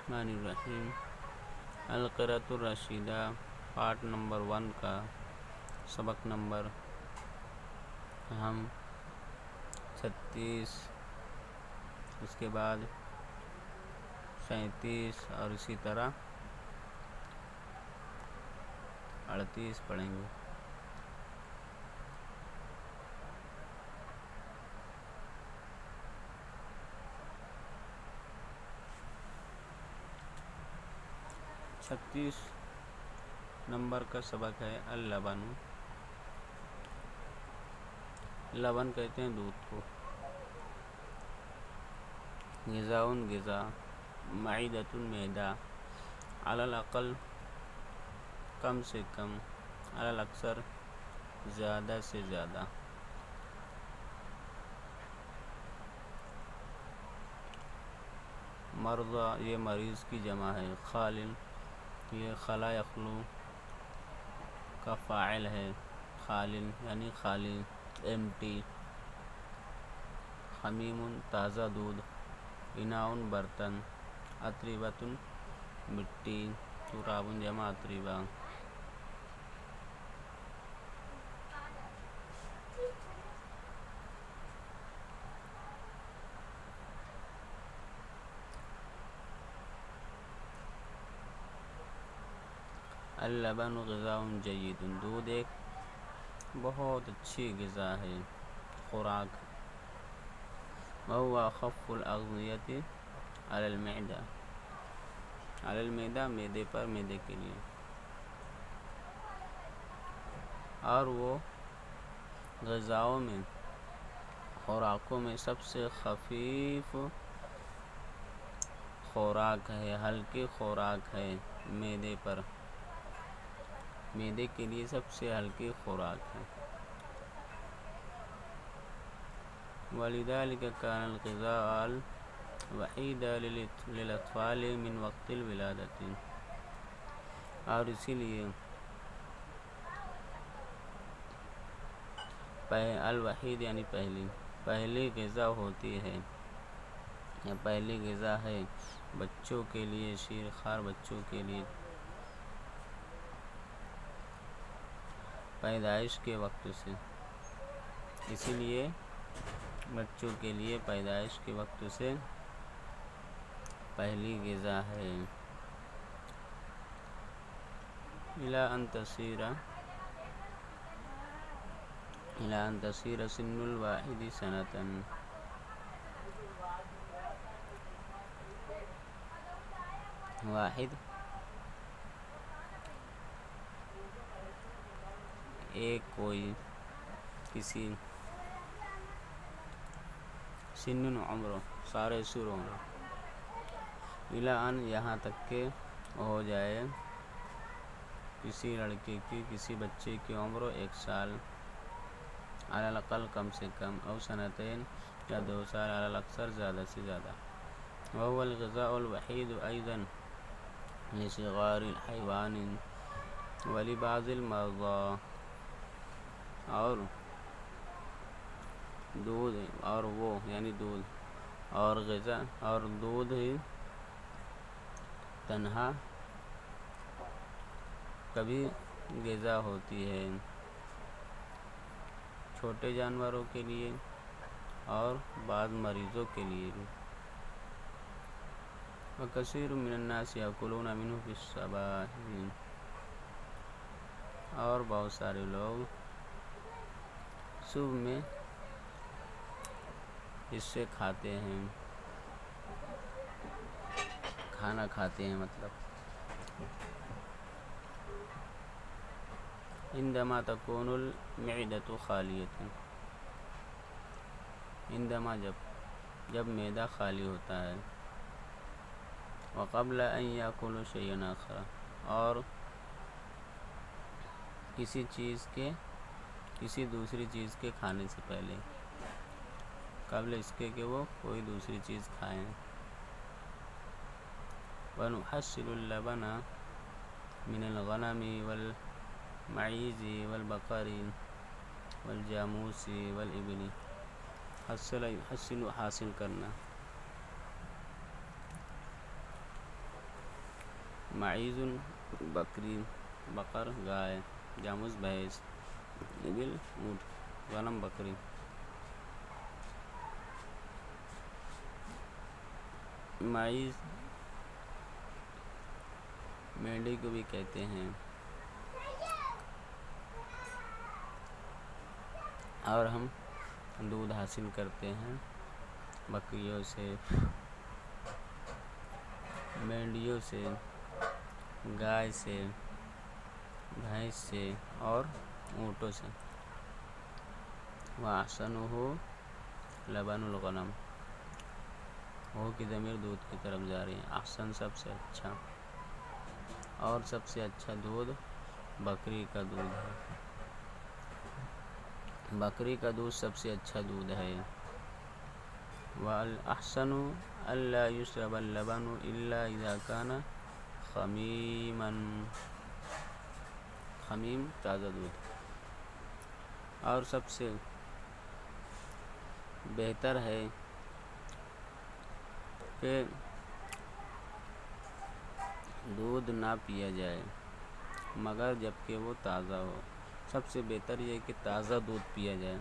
الرحمن الرحیم۔ القراۃ الرشیدہ part number 1 کا سبق نمبر ہم 36، اس کے بعد 37 اور اسی طرح 38 پڑھیں گے۔ چھتیس نمبر کا سبق ہے اللبن۔ لبن کہتے ہیں دودھ کو۔ غذاؤن غذا، معدۃ معدہ، علی الاقل کم سے کم، علی الاکثر زیادہ سے زیادہ۔ مرضى یہ مریض کی جمع ہے۔ خال یہ خلا یخلو کا فاعل ہے۔ خال یعنی خالی، ایمٹی۔ حمیم تازہ دودھ۔ اناء برتن۔ اطریبۃ مٹی۔ تراب جمع اطریبہ۔ اللبن غذاء جید، دودھ ایک بہت اچھی غذا ہے، خوراک۔ وهو اخف الاغذیۃ علی المعدہ، علی المعدہ معدے پر، معدے کے لیے، اور وہ غذاؤں میں، خوراکوں میں سب سے خفیف خوراک ہے، ہلکی خوراک ہے معدے پر، معدے کے لیے سب سے ہلکی خوراک ہے۔ وَلِذَلِكَ كَانَ الْغِذَاءُ الْوَحِيدَ لِلْأَطْفَالِ مِنْ وَقْتِ الْوِلَادَةِ، اور اسی لیے الوحید یعنی پہلی غذا ہوتی ہے، یا پہلی غذا ہے بچوں کے لیے، شیر خوار بچوں کے لیے پیدائش کے وقت سے، اسی لیے بچوں کے لیے پیدائش کے وقت سے پہلی غذا ہے۔ الی ان تصیر سن الواحد سنۃ، واحد ایک، کوئی، کسی، سن عمر سارے سر عمر، الی ان یہاں تک کہ ہو جائے کسی لڑکے کی، کسی بچے کی عمر 1 سال، علی الاقل کم سے کم، او سنتین یا 2 سال، علی الاکثر زیادہ سے زیادہ۔ وهو الغذاء الوحید ایضا لصغار الحیوان ولبعض المرضى، اور دودھ، اور وہ یعنی دودھ اور غذا، اور دودھ ہی تنہا کبھی غذا ہوتی ہے چھوٹے جانوروں کے لیے اور بعض مریضوں کے لیے بھی۔ وَكَثِيرٌ مِّنَ النَّاسِ يَأْكُلُونَ مِنْهُ فِي الصَّبَاحِ، اور بہت سارے لوگ صبح میں اس سے کھاتے ہیں، کھانا کھاتے ہیں مطلب۔ عندما تكون المعدة خالیۃ، عندما جب معدہ خالی ہوتا ہے، وقبل ان يأكل شيئا آخر، اور کسی دوسری چیز کے کھانے سے پہلے، قبل اس کے کہ وہ کوئی دوسری چیز کھائیں۔ وَنُحَصِّلُ اللَّبَنَ مِنَ الْغَنَمِ وَالْمَعِيزِ وَالْبَقَرِ وَالْجَامُوسِ وَالْإِبِلِ، حصل حاصل کرنا، معیز بکری بقر گائے، جاموس بھینس، ابل اونٹ، غنم بکری۔ معیز مینڈی کو بھی کہتے ہیں، اور ہم دودھ حاصل کرتے ہیں بکریوں سے، مینڈیوں سے، گائے سے، بھینس سے اور اونٹوں سے۔ وَأَحْسَنُهُ لَبَنُ الْغَنَمِ، وہ کی ضمیر دودھ کی طرف جا رہی ہے۔ احسن سب سے اچھا، اور سب سے اچھا دودھ بکری کا دودھ ہے، بکری کا دودھ سب سے اچھا دودھ ہے۔ وَالْأَحْسَنُ أَلَّا يُشْرَبَ اللَّبَنُ إِلَّا إِذَا كَانَ خَمِيمًا، خمیم تازہ دودھ، اور سب سے بہتر ہے کہ دودھ نہ پیا جائے مگر جب کہ وہ تازہ ہو۔ سب سے بہتر یہ کہ تازہ دودھ پیا جائے۔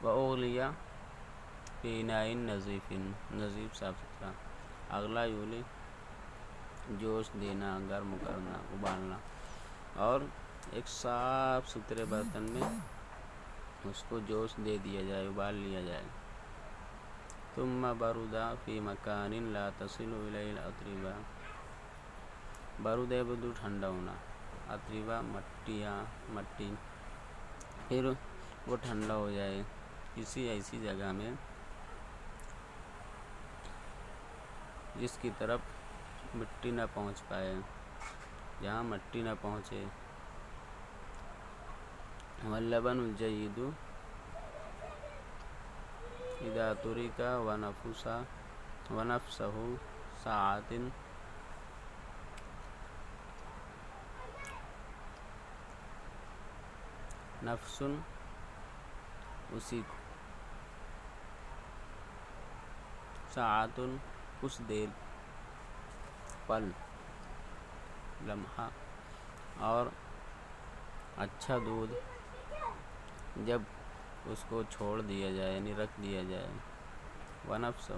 وَأُغْلِيَ فِي إِنَاءٍ نَظِيفٍ، نظیف صاف ستھرا۔ اغلا یولی جوش دینا، گرم کرنا، ابالنا، اور ایک صاف ستھرے برتن میں اس کو جوش دے دیا جائے، ابال لیا جائے۔ ثم برد فی مکان لا تصل الیہ الاطربہ، برد بدو ٹھنڈا ہونا، اطربہ مٹی، پھر وہ ٹھنڈا ہو جائے کسی ایسی جگہ میں جس کی طرف مٹی نہ پہنچ پائے، جہاں مٹی نہ پہنچے۔ واللبن الجید اذا ترک ونفسہ ساعات، نفس اسی کو، ساعات کچھ دیر، پل لمحہ، اور اچھا دودھ جب اس کو چھوڑ دیا جائے یعنی رکھ دیا جائے، ونفسہ،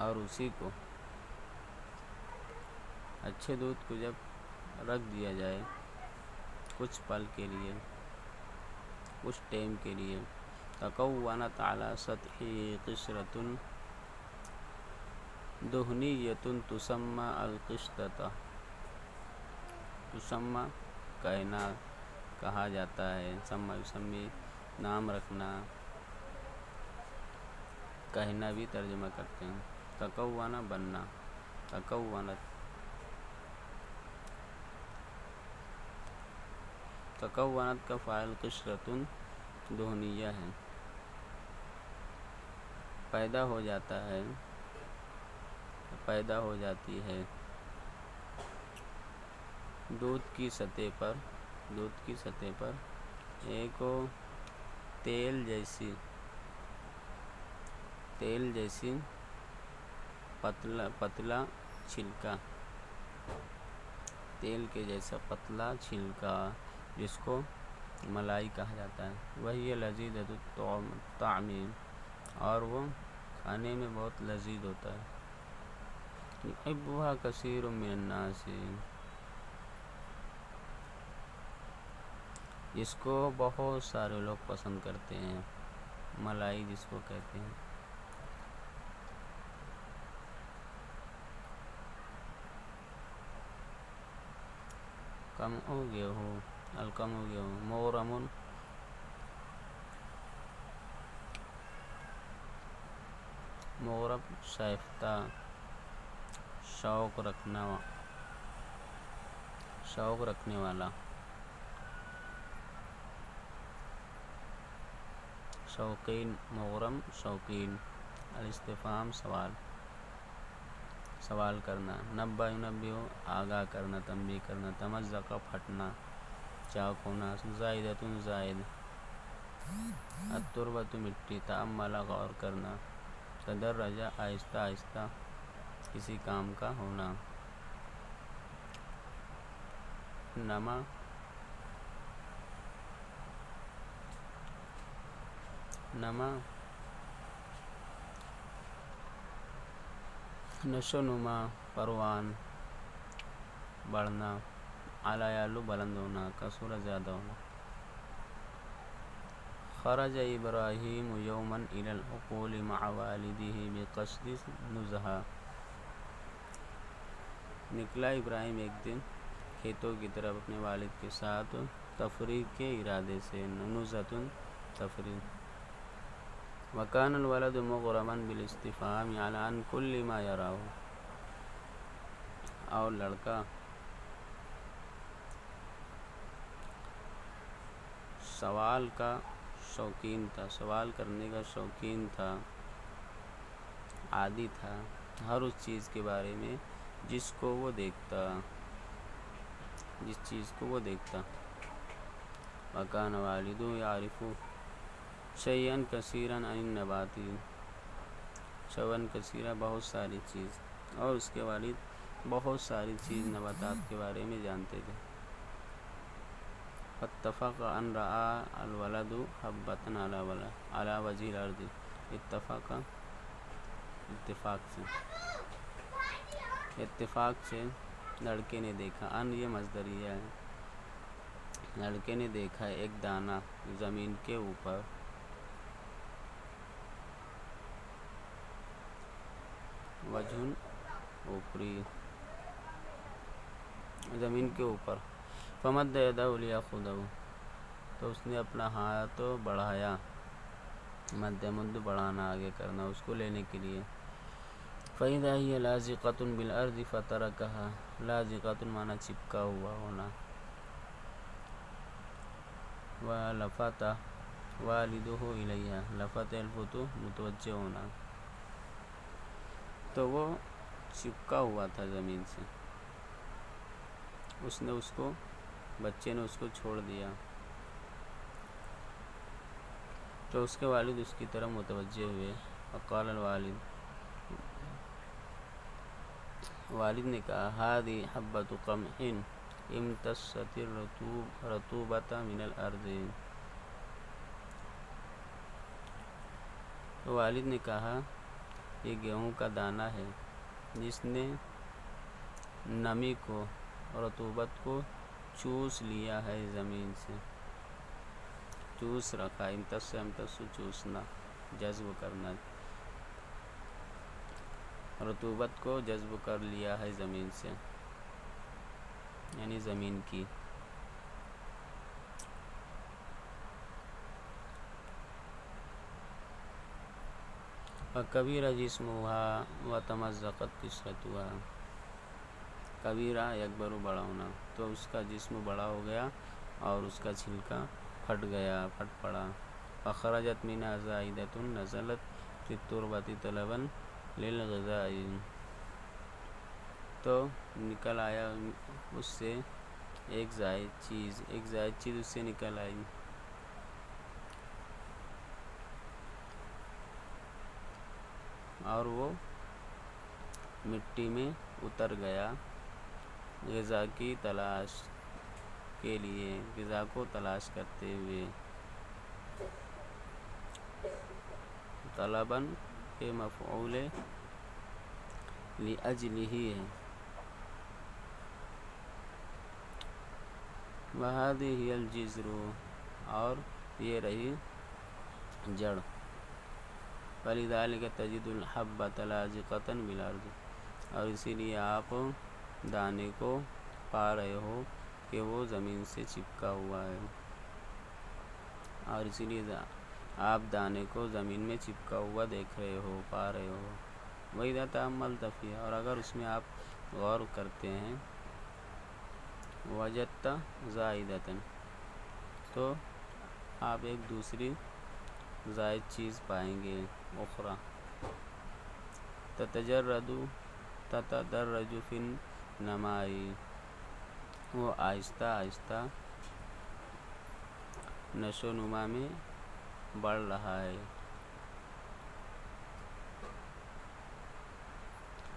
اور اسی کو، اچھے دودھ کو جب رکھ دیا جائے کچھ پل کے لیے، کچھ ٹائم کے لیے، تکونت علی سطح قشرۃ دہنیۃ تسمى القشطۃ، تسمى کہنا، کہا جاتا ہے، یسمی نام رکھنا، کہنا بھی ترجمہ کرتے ہیں۔ تکون بننا، تکونت کا فاعل قشرۃ دہنیہ ہے، پیدا ہو جاتا ہے، پیدا ہو جاتی ہے دودھ کی سطح پر ایک تیل جیسی پتلا چھلکا، تیل کے جیسا پتلا چھلکا جس کو ملائی کہا جاتا ہے۔ وہی لذیذۃ الطعم، اور وہ کھانے میں بہت لذیذ ہوتا ہے۔ یحبھا کثیر من الناس، جس کو بہت سارے لوگ پسند کرتے ہیں، ملائی جس کو کہتے ہیں۔ کم ہو گیا ہو، الکم ہو گیا ہو، مغرم، مغرب شائفتہ، شوق رکھنے والا، شوقین، مغرم شوقین، الاستفہام سوال کرنا، نبّا ینبّئ آگاہ کرنا، تنبیہ کرنا، تمزق پھٹنا، چاک ہونا، زائدۃ زائد، التربۃ مٹی، تأمل غور کرنا، تدرج آہستہ آہستہ کسی کام کا ہونا، نما نشو نما پروان بڑھنا، اعلیٰ یعلو بلند ہونا، کثرہ زیادہ ہونا۔ خرج ابراہیم یوما الی الحقول مع والدہ بقصد نزہہ، نکلا ابراہیم ایک دن کھیتوں کی طرف اپنے والد کے ساتھ تفریح کے ارادے سے، نزہۃ تفریح۔ وکان الولد مغرما بالاستفہام عن کل ما یراہ، اور لڑکا سوال کا شوقین تھا، سوال کرنے کا شوقین تھا، عادی تھا ہر اس چیز کے بارے میں جس چیز کو وہ دیکھتا۔ وکان والدہ یعرف شیئا کثیرا عن النبات، شیئا کثیرا بہت ساری چیز، اور اس کے والد بہت ساری چیز نباتات کے بارے میں جانتے تھے۔ فاتفق ان رأى الولد حبۃ علی وجہ الارض، اتفاق سے لڑکے نے دیکھا، ان یہ مصدریہ ہے، لڑکے نے دیکھا ایک دانہ زمین کے اوپر، وجہ اوپری، زمین کے اوپر۔ فمد یدہ لیأخذہ، تو اس نے اپنا ہاتھ بڑھایا، مد بڑھانا، آگے کرنا، اس کو لینے کے لیے۔ فإذا هي لاصقة بالأرض فتركها، لاصقة معنی چپکا ہوا ہونا۔ ولفت والدہ الیہا، لفت یلفت متوجہ ہونا، تو وہ چپکا ہوا تھا زمین سے، بچے نے اس کو چھوڑ دیا، تو اس کے والد اس کی طرف متوجہ ہوئے۔ فقال الوالد، والد نے کہا، هذه حبۃ قمح امتصت الرطوبۃ من الارض، تو والد نے کہا یہ گیہوں کا دانہ ہے جس نے نمی کو، رطوبت کو چوس لیا ہے، زمین سے چوس رکھا، امتص چوسنا، جذب کرنا، رطوبت کو جذب کر لیا ہے زمین سے، یعنی زمین کی۔ کبیرہ جسمها وتمزقت قشرتها، کبیرہ یکبر بڑا ہونا، تو اس کا جسم بڑا ہو گیا اور اس کا چھلکا پھٹ پڑا۔ فخرجت منها زائدۃ نزلت فی التربۃ طلبا للغذاء، تو نکل آیا اس سے ایک زائد چیز اس سے نکل آئی، اور وہ مٹی میں اتر گیا غذا کی تلاش کے لیے، غذا کو تلاش کرتے ہوئے۔ طلباً کے مفعول لأجلہ ہے۔ وہذہ ہی الجذر، اور یہ رہی جڑ۔ فلذلک تجد الحبۃ لاصقۃ بالارض، اور اسی لیے آپ دانے کو پا رہے ہو کہ وہ زمین سے چپکا ہوا ہے، اور اسی لیے آپ دانے کو زمین میں چپکا ہوا دیکھ رہے ہو، پا رہے ہو۔ وَإِذَا تَأَمَّلْتَ فِيهَا، اور اگر اس میں آپ غور کرتے ہیں، وجدت زائدۃ، تو آپ ایک دوسری زائد چیز پائیں گے، اخرى، تتدرج فی النماء، وہ آہستہ آہستہ نشو و نما میں بڑھ رہا ہے۔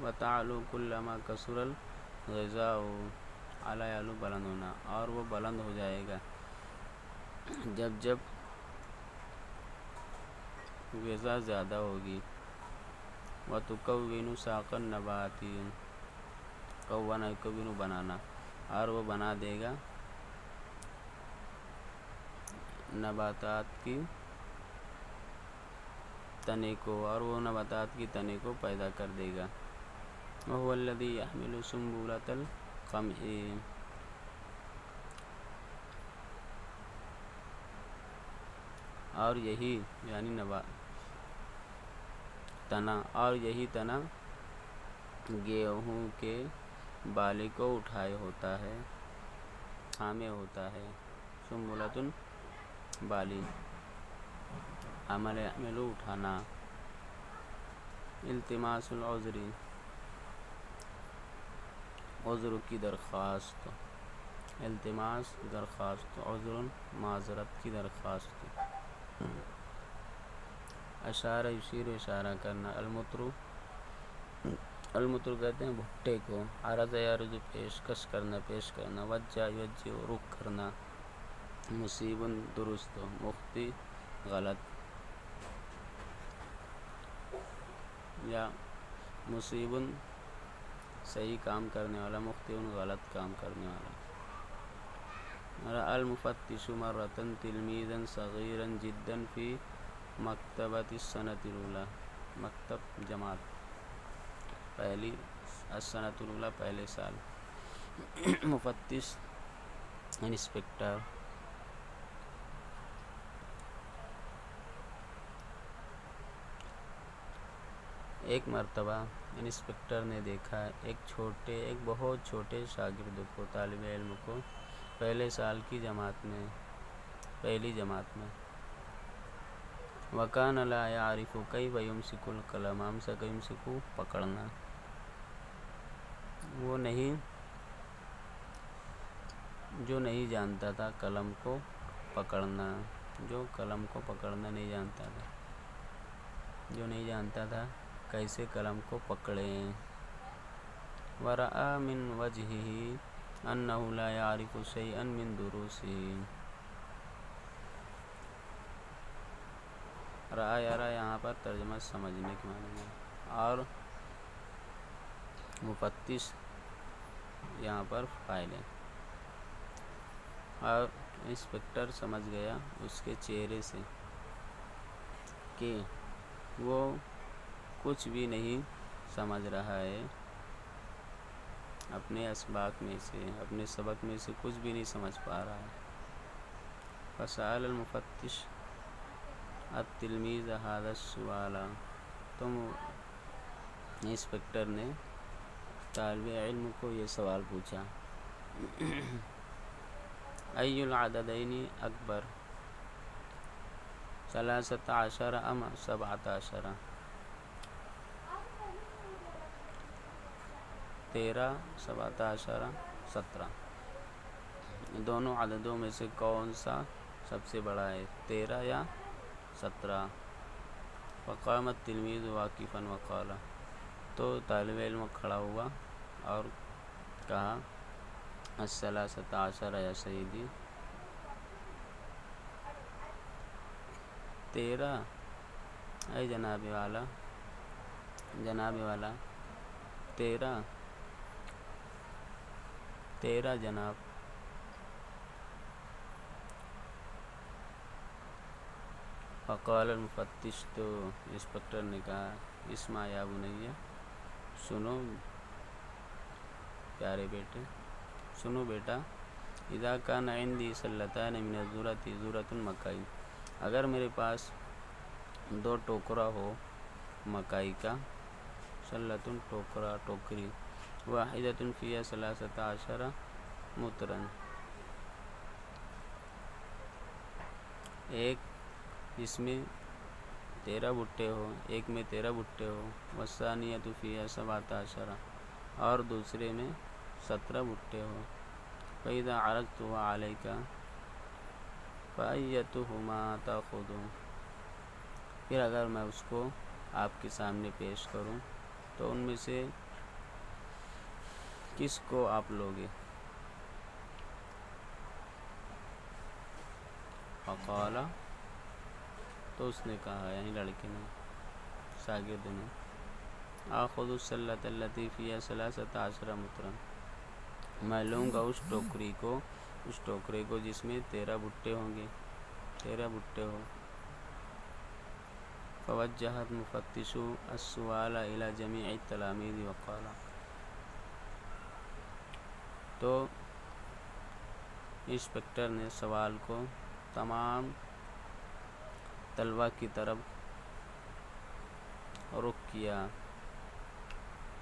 وَتَعْلُو كُلَّمَا كَثُرَ الْغِذَاءُ اعلیٰ یعلو بلند ہونا، اور وہ بلند ہو جائے گا جب جب غذا زیادہ ہوگی۔ وَتُكَوِّنُ سَاقَ النَّبَاتِ کون یکون بنانا، اور وہ بنا دے گا نباتات کی تنے کو، اور وہ نباتات کی تنے کو پیدا کر دے گا۔ وَهُوَ الَّذِي يَحْمِلُ سُنبُلَةَ الْقَمْحِ اور یہی یعنی تنا گیہوں کے بالی کو اٹھائے ہوتا ہے، تھامے ہوتا ہے۔ سنبلۃ بالی، حمل يحمل اٹھانا۔ التماس العذر عذر کی درخواست، التماس درخواست، عذر معذرت کی درخواست۔ اشارہ یشیر اشارہ کرنا۔ المطر کہتے ہیں بھٹے کو۔ عرض یعرض پیشکش کرنا، پیش کرنا۔ وجہ یوجہ رخ کرنا۔ مصیب درست، مخطئ غلط، یا مصیب صحیح کام کرنے والا، مخطئ غلط کام کرنے والا۔ رأى المفتش مرة تلميذا صغيرا جدا في مکتبۃ السنة الأولى، مکتب جماعت پہلی، السنة الأولى پہلے سال۔ مفتش انسپکٹر۔ ایک مرتبہ انسپکٹر نے دیکھا ایک بہت چھوٹے شاگرد کو، طالب علم کو، پہلے سال کی پہلی جماعت میں۔ وَكَانَ لَا يَعْرِفُ كَيْفَ يُمْسِكُ الْقَلَمَ، أَمْسَكَ يُمْسِكُ پکڑنا، جو نہیں جانتا تھا قلم کو پکڑنا، جو قلم کو پکڑنا نہیں جانتا تھا، جو نہیں جانتا تھا کیسے قلم کو پکڑیں۔ وَرَأَى مِنْ وَجْهِهِ أَنَّهُ لَا يَعْرِفُ شَيْئًا مِنْ دُرُوسِهِ۔ رأى یرا یہاں پر ترجمہ سمجھنے کے معنی میں، اور مفتش یہاں پر فاعل ہے۔ اور انسپکٹر سمجھ گیا اس کے چہرے سے کہ وہ کچھ بھی نہیں سمجھ رہا ہے، اپنے اسباق میں سے، اپنے سبق میں سے کچھ بھی نہیں سمجھ پا رہا ہے۔ فسأل المفتش التلمیذ هذا السؤال، تو انسپکٹر نے طالب علم کو یہ سوال پوچھا، أي العددين أكبر، 13 أم 17؟ 13، 17، 17 دونوں عددوں میں سے کون سا سب سے بڑا ہے، 13 یا 17؟ فقام التلمیذ واقفا وقال، تو طالب علم کھڑا ہوا اور کہا، 13 یا سیدی، 13 اے جناب والا، 13 جناب۔ فقال المفتش، تو انسپکٹر نے کہا، اسمع یا بنیہ، سنو پیارے بیٹے، سنو بیٹا، اذا کان عندی سلتان من الذرۃ، ذرۃ مکئی، اگر میرے پاس 2 ٹوکرا ہو مکئی کا، سلۃ ٹوکرا، ٹوکری، واحدۃ فیہا 13 مترا، ایک جس میں 13 بھٹے ہو، ایک میں 13 بھٹے ہو، والثانیۃ فیہا 17 اور دوسرے میں 17 بھٹے ہو، فإذا عرضتها عليك فأيتهما تأخذ، پھر اگر میں اس کو آپ کے سامنے پیش کروں تو ان میں سے کس کو آپ لوگے؟ فقال، تو اس نے کہا، یعنی لڑکے نے، شاگرد نے، آخذ السلۃ التی فیہا 13 مترا، میں لوں گا اس ٹوکرے کو جس میں 13 بھٹے ہوں گے، 13 بھٹے ہو۔ فوجہ المفتش السؤال الی جمیع التلاميذ وقال، تو انسپکٹر نے سوال کو تمام طلباء کی طرف رخ کیا،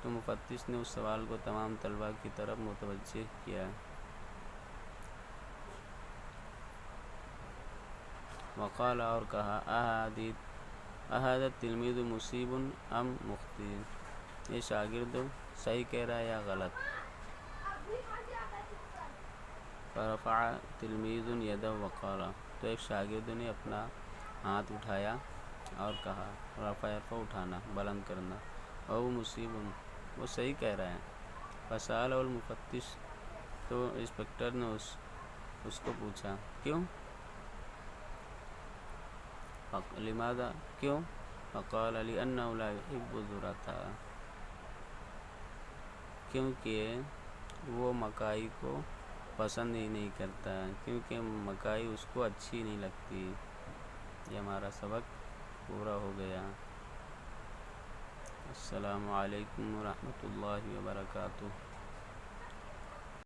تو مفتش نے اس سوال کو تمام طلباء کی طرف متوجہ کیا۔ وقال، اور کہا، اہذا التلمیذ مصیب ام مخطئ، یہ شاگرد صحیح کہہ رہا ہے یا غلط؟ فرفع تلمیذ یدہ وقال، تو ایک شاگرد نے اپنا ہاتھ اٹھایا اور کہا، رفع اٹھانا، بلند کرنا، وہ مصیب، وہ صحیح کہہ رہا ہے۔ فسألہ المفتش، تو انسپکٹر نے اس کو پوچھا، کیوں؟ لماذا، کیوں؟ فقال لأنہ لا يحب الذرة، کیونکہ وہ مکائی کو پسند ہی نہیں کرتا، کیونکہ مکائی اس کو اچھی نہیں لگتی۔ یہ ہمارا سبق پورا ہو گیا۔ السلام علیکم ورحمۃ اللہ وبرکاتہ۔